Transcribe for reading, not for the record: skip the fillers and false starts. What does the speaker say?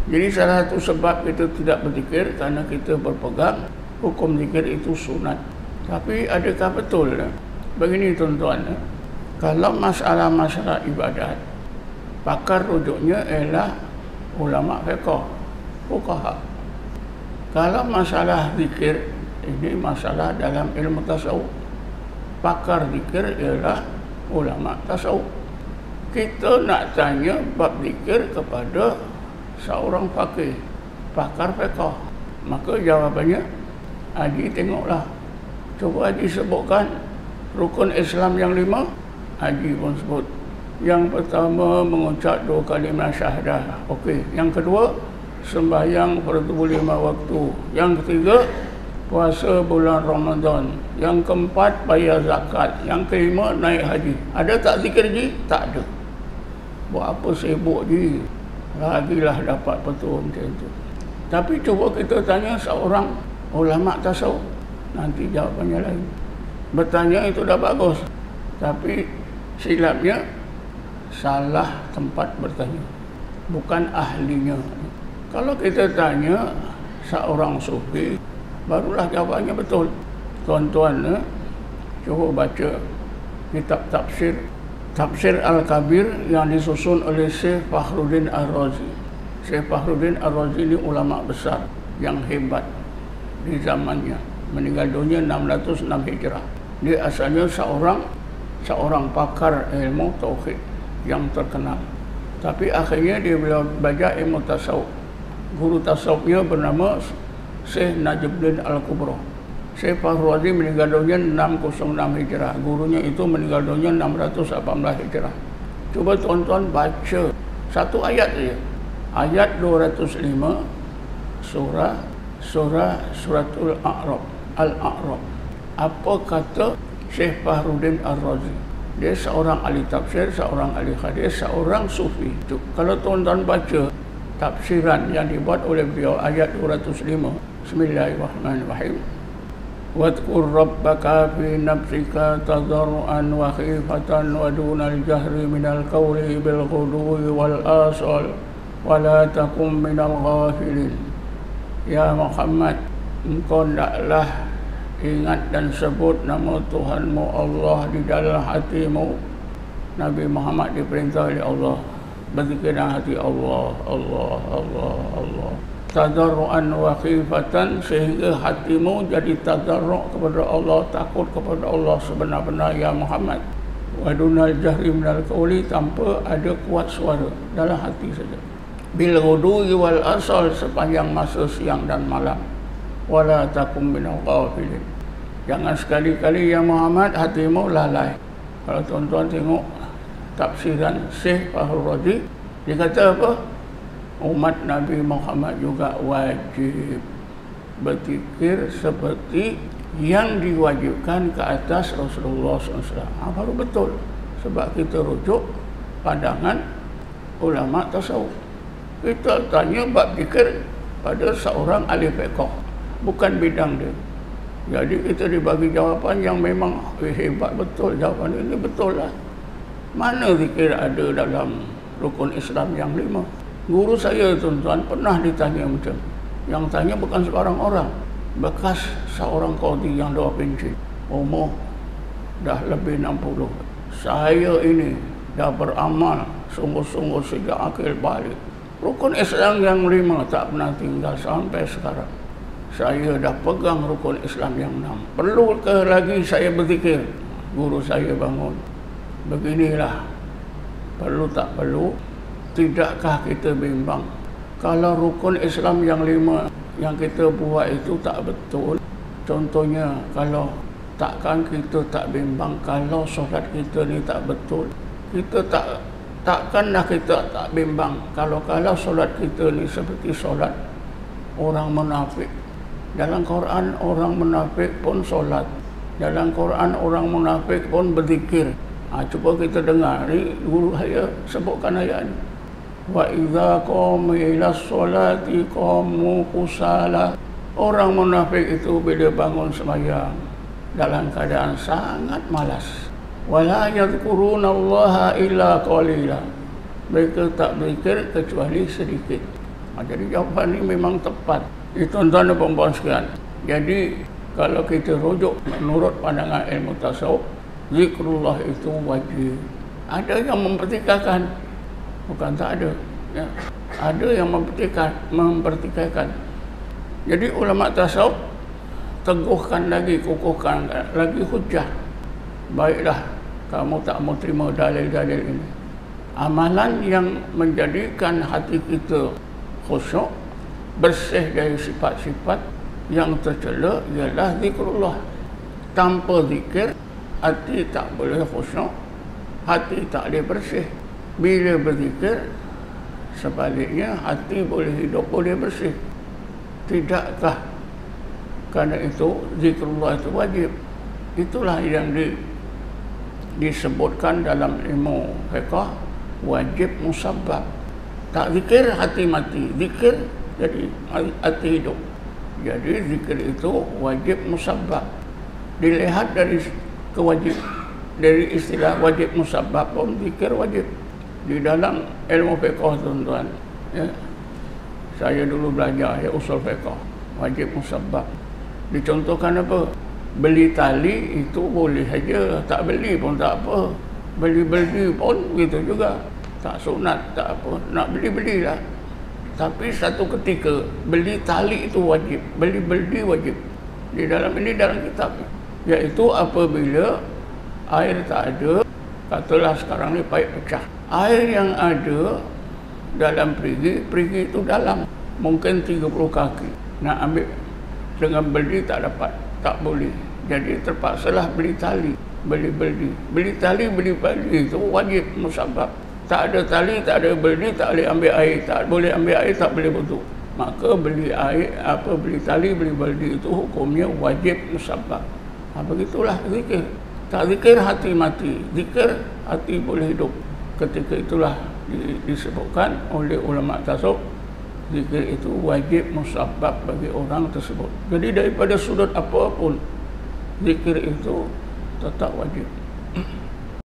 Jadi salah satu sebab kita tidak berzikir kerana kita berpegang hukum zikir itu sunat. Tapi adakah betul? Begini tuan-tuan, kalau masalah-masalah ibadat, pakar rujuknya ialah ulama fiqh, fuqaha. Kalau masalah zikir, ini masalah dalam ilmu tasawuf, pakar zikir ialah ulama tasawuf. Kita nak tanya bab zikir kepada seorang faqih, pakar fiqh, maka jawabannya Haji tengoklah. Cuba Haji sebutkan rukun Islam yang 5. Haji pun sebut. Yang pertama mengucap 2 kalimah syahadah. Okey. Yang kedua sembahyang fardu 5 waktu. Yang ketiga puasa bulan Ramadan. Yang keempat bayar zakat. Yang kelima naik haji. Ada tak zikir Ji? Tak ada. Buat apa sibuk Ji? Lagilah dapat petua macam itu. Tapi cuba kita tanya seorang ulama tasawuf, nanti jawapannya lain. Bertanya itu dah bagus, tapi silapnya salah tempat bertanya, bukan ahlinya. Kalau kita tanya seorang sufi, barulah jawabannya betul. Tuan-tuan, cuba baca kitab Tafsir Al-Kabir yang disusun oleh Syekh Fakhruddin Ar-Razi. Syekh Fakhruddin Ar-Razi ini ulama besar yang hebat di zamannya. Meninggal dunia 606 Hijrah. Dia asalnya seorang pakar ilmu tauhid yang terkenal. Tapi akhirnya dia belajar ilmu tasawuf. Guru tasawufnya bernama Syekh Najmuddin Al-Kubra. Syekh Fakhruddin meninggal dunia 606 Hijrah. Gurunya itu meninggal dunia 618 Hijrah. Cuba tuan-tuan baca satu ayat saja. Ayat 205 suratul A'raf. Al-A'raf. Apa kata Syekh Fakhruddin Ar-Razi? Dia seorang ahli tafsir, seorang ahli hadis, seorang sufi. Kalau tuan-tuan baca tafsiran yang dibuat oleh beliau ayat 205. Bismillahirrahmanirrahim. Wadhkur rabbaka fi nafsika tadarruan wa khifatan wa dunal jahri minal qawli bil ghudwi wal asal wa la takum minal ghafilin. Ya Muhammad, engkau hendaklah ingat dan sebut nama Tuhanmu Allah di dalam hatimu. Nabi Muhammad diperintah oleh Allah berzikir dalam hati Allah, Allah, Allah, Allah. Tadarruan wa khifatan, sehingga hatimu jadi tadarru' kepada Allah, takut kepada Allah sebenar-benar ya Muhammad. Wa dunal jahri minal qawli, tanpa ada kuat suara, dalam hati saja. Bil ghudwi wal asal, sepanjang masa siang dan malam. Wala takum minal ghafilin, jangan sekali-kali ya Muhammad hatimu lalai. Kalau tuan-tuan tengok tafsiran Syekh Fakhruddin, dia kata apa? Umat Nabi Muhammad juga wajib berzikir seperti yang diwajibkan ke atas Rasulullah SAW. Baru betul, sebab kita rujuk pandangan ulama tasawuf. Kita tanya bab zikir pada seorang ahli fiqh, bukan bidang dia. Jadi kita dibagi jawapan yang memang hebat betul. Jawapan ini betul lah. Mana zikir ada dalam rukun Islam yang 5? Guru saya tuan-tuan pernah ditanya macam. Yang tanya bukan seorang orang, bekas seorang qadi yang 2 pencin. Umur dah lebih 60. Saya ini dah beramal sungguh-sungguh sejak akhir balik. Rukun Islam yang 5 tak pernah tinggal sampai sekarang. Saya dah pegang rukun Islam yang 6. Perlu ke lagi saya berzikir? Guru saya bangun. Beginilah, perlu tak perlu? Tidakkah kita bimbang kalau rukun Islam yang 5 yang kita buat itu tak betul? Contohnya, kalau takkan kita tak bimbang kalau solat kita ni tak betul? Kita takkanlah kita tak bimbang kalau solat kita ni seperti solat orang munafik. Dalam Quran orang munafik pun solat. Dalam Quran orang munafik pun berzikir. Cuba kita dengar ni, guru saya sebutkan ayat ni. Wa idza qamu ila sholati qamu kusala. Orang munafik itu bila bangun sembahyang dalam keadaan sangat malas. Wala yadhkurunallaha illa qalila. Mereka tak berzikir kecuali sedikit. Jadi jawapan ini memang tepat. Tuan-tuan dan puan-puan sekalian. Jadi kalau kita rujuk menurut pandangan ilmu tasawuf, zikrullah itu wajib. Ada yang mempertikaikan, bukan tak ada. Ya. Ada yang mempertikaikan. Jadi ulama tasawuf teguhkan lagi, kukuhkan lagi hujah. Baiklah, kamu tak mau terima dalil-dalil ini. Amalan yang menjadikan hati kita khusyuk, bersih dari sifat-sifat yang tercela ialah zikrullah. Tanpa zikir, hati tak boleh khusyuk, hati tak boleh bersih. Bila berzikir, sebaliknya hati boleh hidup, boleh bersih. Tidakkah kerana itu zikrullah itu wajib? Itulah yang disebutkan dalam ilmu fiqh, wajib musabbab. Tak zikir hati mati, zikir jadi hati hidup. Jadi zikir itu wajib musabbab. Dilihat dari dari istilah wajib musabbab pun zikir wajib. Di dalam ilmu fiqh, tuan-tuan, ya, saya dulu belajar ya usul fiqh, wajib musabbab. Dicontohkan apa? Beli tali itu boleh saja, tak beli pun tak apa. Beli-beli pun begitu juga. Tak sunat, tak apa. Nak beli-belilah. Tapi satu ketika beli tali itu wajib, beli-beli wajib. Di dalam kitab. Iaitu apabila air tak ada, katalah sekarang ni paip pecah. Air yang ada dalam perigi itu dalam. Mungkin 30 kaki. Nak ambil dengan beli tak dapat, tak boleh. Jadi terpaksalah beli tali, beli tali itu wajib musabbab. Tak ada tali, tak ada beli, tak boleh ambil air, tak boleh ambil air, tak boleh wudu. Maka beli tali, beli beli itu hukumnya wajib musabbab. Begitulah zikir. Tak zikir hati mati, zikir hati boleh hidup. Ketika itulah disebutkan oleh ulama tasawuf, zikir itu wajib musabbab bagi orang tersebut. Jadi daripada sudut apapun, zikir itu tetap wajib.